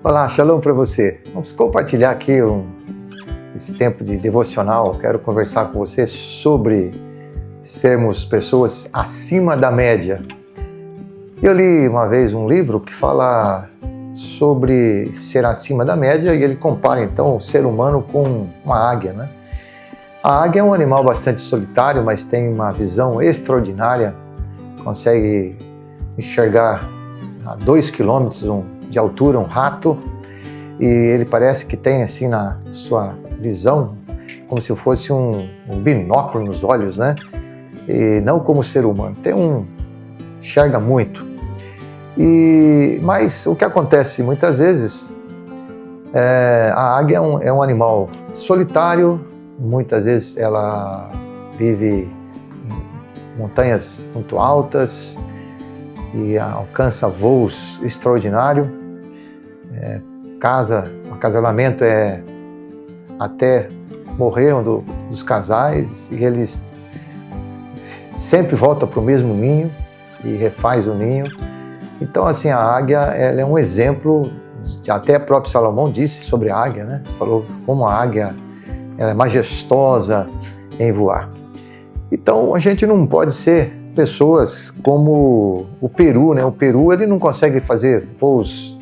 Olá, shalom para você. Vamos compartilhar aqui esse tempo de devocional. Quero conversar com você sobre sermos pessoas acima da média. Eu li uma vez um livro que fala sobre ser acima da média e ele compara então o ser humano com uma águia, né? A águia é um animal bastante solitário, mas tem uma visão extraordinária, consegue enxergar a 2 quilômetros de altura um rato, e ele parece que tem assim na sua visão como se fosse um binóculo nos olhos, né? E não como ser humano, enxerga muito. Mas o que acontece muitas vezes, a águia é um animal solitário, muitas vezes ela vive em montanhas muito altas e alcança voos extraordinários. O acasalamento é até morrer dos casais e eles sempre voltam para o mesmo ninho e refaz o ninho. Então, assim, a águia ela é um exemplo, até o próprio Salomão disse sobre a águia, né? Falou como a águia ela é majestosa em voar. Então, a gente não pode ser pessoas como o peru, né? O peru ele não consegue fazer voos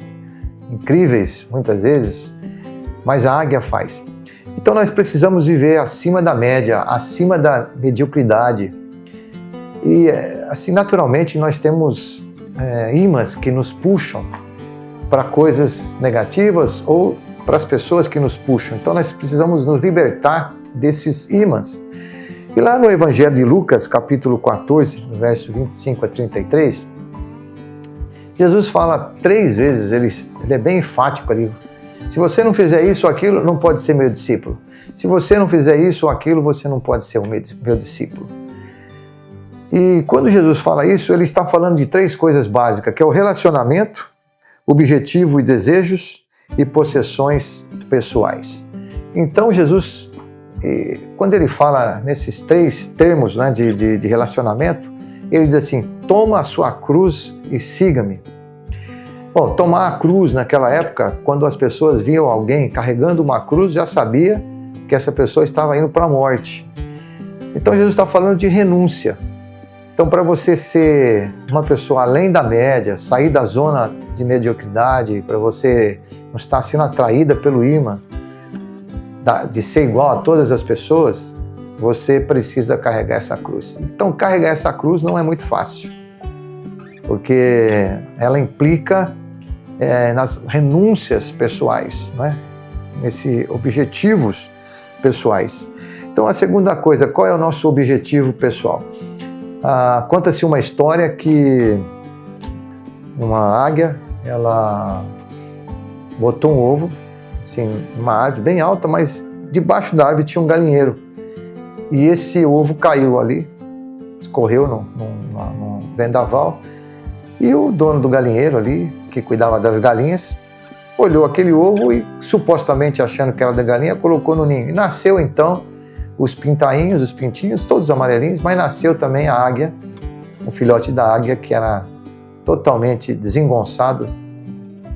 incríveis muitas vezes, mas a águia faz. Então nós precisamos viver acima da média, acima da mediocridade. E assim, naturalmente nós temos ímãs que nos puxam para coisas negativas ou para as pessoas que nos puxam. Então nós precisamos nos libertar desses ímãs. E lá no Evangelho de Lucas, capítulo 14, verso 25 a 33, Jesus fala 3 vezes, ele é bem enfático ali. Se você não fizer isso ou aquilo, não pode ser meu discípulo. Se você não fizer isso ou aquilo, você não pode ser meu discípulo. E quando Jesus fala isso, ele está falando de 3 coisas básicas, que é o relacionamento, objetivo e desejos e possessões pessoais. Então Jesus, quando ele fala nesses 3 termos, né, de relacionamento, ele diz assim: toma a sua cruz e siga-me. Bom, tomar a cruz naquela época, quando as pessoas viam alguém carregando uma cruz, já sabia que essa pessoa estava indo para a morte. Então Jesus está falando de renúncia. Então, para você ser uma pessoa além da média, sair da zona de mediocridade, para você não estar sendo atraída pelo imã de ser igual a todas as pessoas, você precisa carregar essa cruz. Então, carregar essa cruz não é muito fácil, porque ela implica nas renúncias pessoais, né? Nesses objetivos pessoais. Então, a segunda coisa, qual é o nosso objetivo pessoal? Conta-se uma história que uma águia, ela botou um ovo, assim, numa árvore bem alta, mas debaixo da árvore tinha um galinheiro. E esse ovo caiu ali, escorreu num vendaval, e o dono do galinheiro ali, que cuidava das galinhas, olhou aquele ovo e, supostamente achando que era da galinha, colocou no ninho. E nasceu então os pintainhos, os pintinhos, todos amarelinhos, mas nasceu também a águia, o filhote da águia, que era totalmente desengonçado,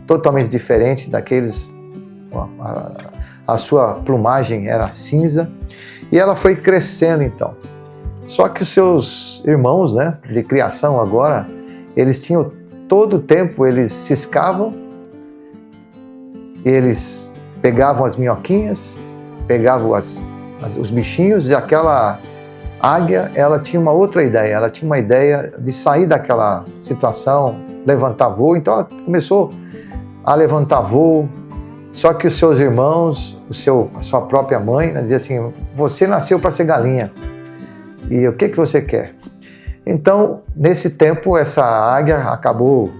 totalmente diferente daqueles. A sua plumagem era cinza, e ela foi crescendo então. Só que os seus irmãos, né, de criação agora, eles tinham todo o tempo, eles ciscavam, eles pegavam as minhoquinhas, pegavam os bichinhos, e aquela águia, ela tinha uma outra ideia, ela tinha uma ideia de sair daquela situação, levantar voo. Então ela começou a levantar voo. Só que os seus irmãos, a sua própria mãe, né, dizia assim: você nasceu para ser galinha, e o que você quer? Então, nesse tempo, essa águia acabou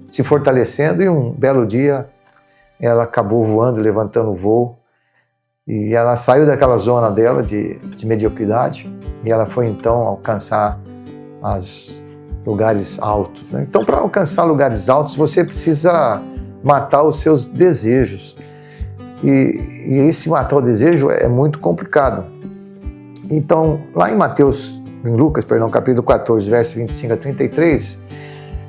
se fortalecendo, e um belo dia ela acabou voando, levantando o voo, e ela saiu daquela zona dela de mediocridade, e ela foi então alcançar os lugares altos, né? Então, para alcançar lugares altos, você precisa matar os seus desejos. E esse matar o desejo é muito complicado. Então, lá em Lucas, capítulo 14, verso 25 a 33,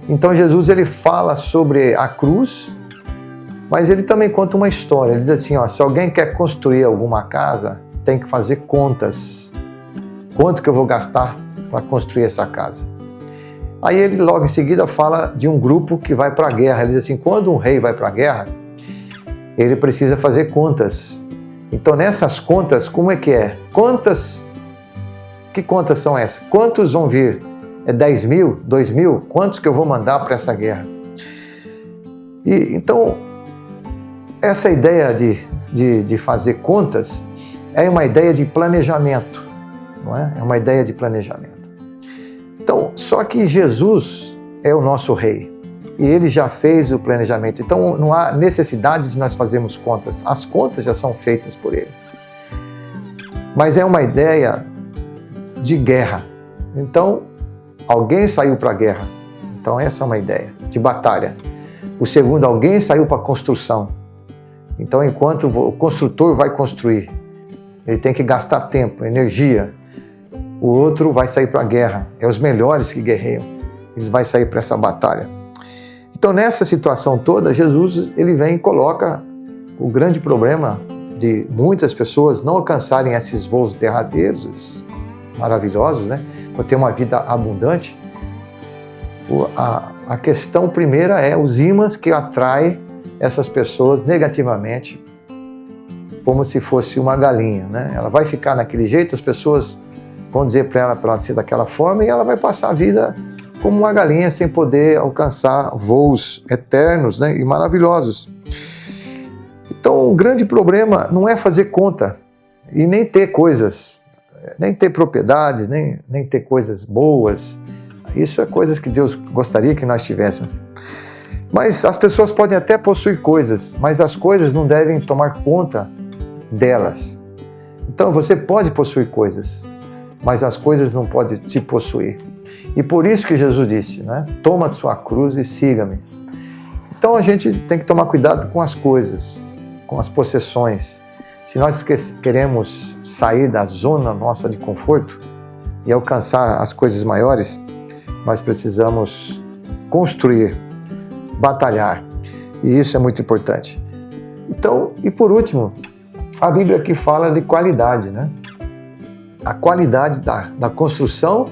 então Jesus ele fala sobre a cruz Mas ele também conta uma história. Ele diz assim, ó, se alguém quer construir alguma casa, tem que fazer contas. Quanto que eu vou gastar para construir essa casa? Aí ele logo em seguida fala de um grupo que vai para a guerra. Ele diz assim, quando um rei vai para a guerra, ele precisa fazer contas. Então nessas contas, como é que é? Que contas são essas? Quantos vão vir? É 10 mil? 2 mil? Quantos que eu vou mandar para essa guerra? E então, essa ideia de fazer contas é uma ideia de planejamento, não é? É uma ideia de planejamento. Então, só que Jesus é o nosso rei e ele já fez o planejamento. Então, não há necessidade de nós fazermos contas. As contas já são feitas por ele. Mas é uma ideia de guerra. Então, alguém saiu para a guerra. Então, essa é uma ideia de batalha. O segundo, alguém saiu para a construção. Então, enquanto o construtor vai construir, ele tem que gastar tempo, energia. O outro vai sair para a guerra. É os melhores que guerreiam. Ele vai sair para essa batalha. Então, nessa situação toda, Jesus ele vem e coloca o grande problema de muitas pessoas não alcançarem esses voos derradeiros, maravilhosos, né? Por ter uma vida abundante. A questão primeira é os ímãs que atraem essas pessoas negativamente, como se fosse uma galinha, né? Ela vai ficar naquele jeito, as pessoas vão dizer para ela para ser daquela forma e ela vai passar a vida como uma galinha sem poder alcançar voos eternos, né? E maravilhosos. Então, o grande problema não é fazer conta e nem ter coisas, nem ter propriedades, nem ter coisas boas. Isso é coisas que Deus gostaria que nós tivéssemos. Mas as pessoas podem até possuir coisas, mas as coisas não devem tomar conta delas. Então você pode possuir coisas, mas as coisas não podem te possuir. E por isso que Jesus disse, né? Toma a sua cruz e siga-me. Então a gente tem que tomar cuidado com as coisas, com as possessões. Se nós queremos sair da zona nossa de conforto e alcançar as coisas maiores, nós precisamos construir, batalhar. E isso é muito importante. Então, e por último, a Bíblia aqui fala de qualidade, né? A qualidade da construção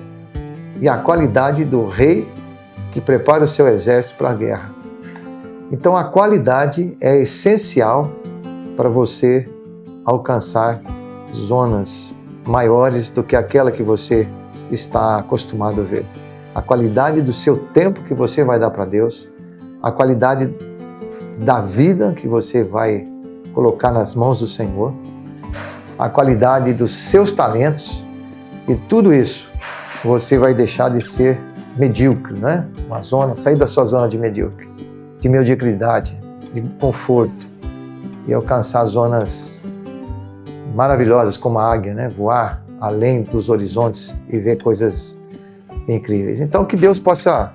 e a qualidade do rei que prepara o seu exército para a guerra. Então, a qualidade é essencial para você alcançar zonas maiores do que aquela que você está acostumado a ver. A qualidade do seu tempo que você vai dar para Deus, a qualidade da vida que você vai colocar nas mãos do Senhor, a qualidade dos seus talentos, e tudo isso você vai deixar de ser medíocre, né? Sair da sua zona de medíocre, de mediocridade, de conforto e alcançar zonas maravilhosas como a águia, né? Voar além dos horizontes e ver coisas incríveis. Então que Deus possa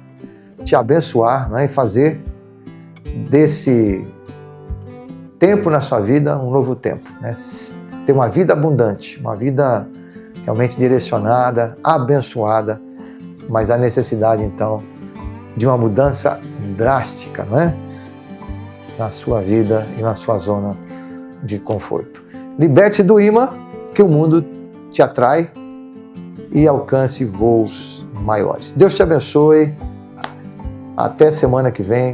te abençoar, né? E fazer desse tempo na sua vida um novo tempo, né? Ter uma vida abundante, uma vida realmente direcionada, abençoada, mas a necessidade então de uma mudança drástica, né? Na sua vida e na sua zona de conforto. Liberte-se do imã que o mundo te atrai e alcance voos maiores. Deus te abençoe. Até semana que vem.